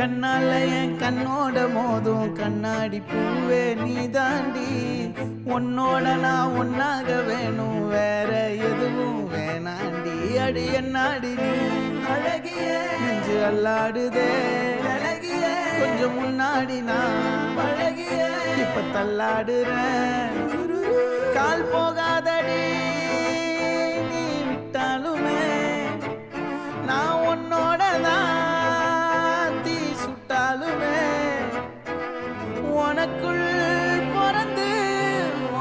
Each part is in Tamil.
கண்ணால என் கண்ணோட மோதும் கண்ணாடி பூவே நீ தாண்டி. உன்னோட நான் ஒன்னாக வேணும், வேற எதுவும் வேணாண்டி. அடி என்னாடி நீ அழகிய நெஞ்சு அல்லாடுதே அழகிய. கொஞ்சம் முன்னாடி நான் அழகிய இப்ப தள்ளாடுறேன். கால் போகாதடி நீ விட்டாலுமே, நான் உன்னோட தான் தீ சுட்டாலுமே. உனக்குள் பிறந்து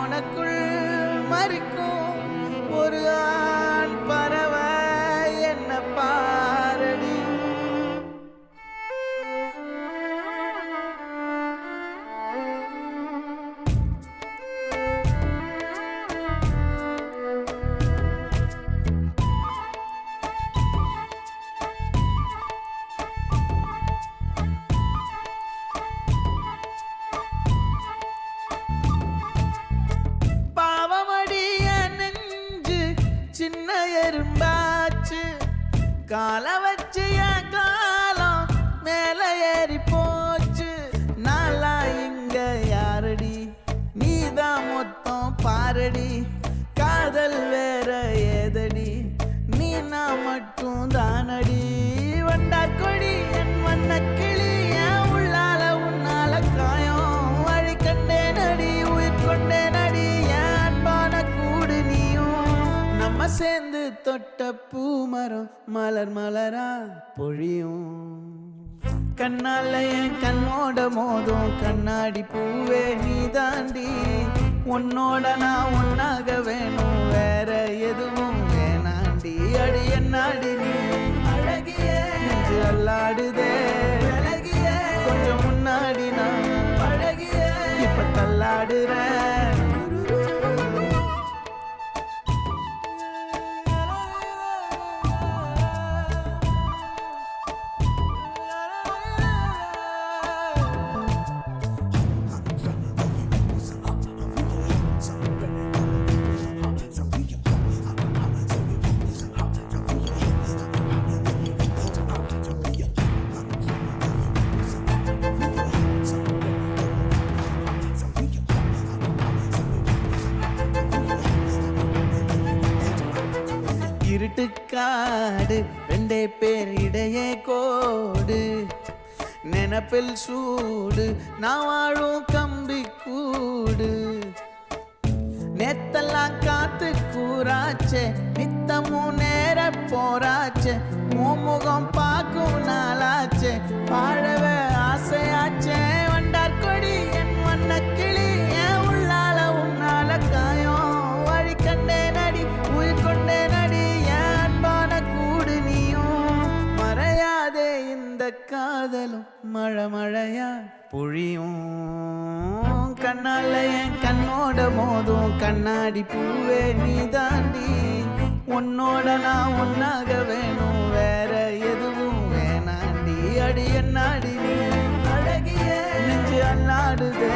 உனக்குள் மறிக்கும் ஒரு ஆண் பறவை என்ன பாரடி. சின்ன எறும்பாச்சு கால வச்சு என் காலம் மேல ஏறி போச்சு. நாளா இங்க யாரடி நீதான் மொத்தம் பாரடி. காதல் வேற ஏதடி நீ நான் மட்டும் தானடி. வண்டா கொடி என் வண்ண கிளி என் உள்ளால உன்னால காயம் வழி கண்டே நடி உயிர் கொண்டே நடி. என் அன்பான கூடு நீயும் நம்ம சேர்ந்து தொட்ட பூமரம் மலர் மலரா பொழியும். கண்ணால என் கண்ணோட மோதும் கண்ணாடி பூவே நீ தாண்டி. உன்னோட நான் ஒன்னாக வேணும், வேற எதுவும் வேணாண்டி. அடி என்னாடி நீ அழகிய நெஞ்சு அல்லாடுதே அழகிய. கொஞ்சம் முன்னாடி நான் அழகிய இப்ப தள்ளாடுறேன். இருட்டுக்காடு ரெண்டே பேர் இடையே கோடு. நினப்பில் சூடு நான் வாழும் கம்பி கூடு. நேத்தெல்லாம் காத்து கூறாச்சே நித்தமும் நேர போராச்சே. முகம் பார்க்கும் நாளாச்சே வாழவே ஆசையாச்சே. வண்டார் கொடி என் வண்ண கிளி என் உள்ளால உன்னால காயம் வழி கண்டே நடி உயிர் கொண்டே நடி. என் அன்பான கூடு நீயும் மறையாதே இந்த காதலும் மழை மழையா பொழியும். கண்ணால என் கண்ணோட மோதும் கண்ணாடி பூவே நீ தாண்டி. உன்னோட நான் ஒன்னாக வேணும், வேற எதுவும் வேணாண்டி. அடி என்னாடி நீ அழகிய நெஞ்சு அல்லாடுதே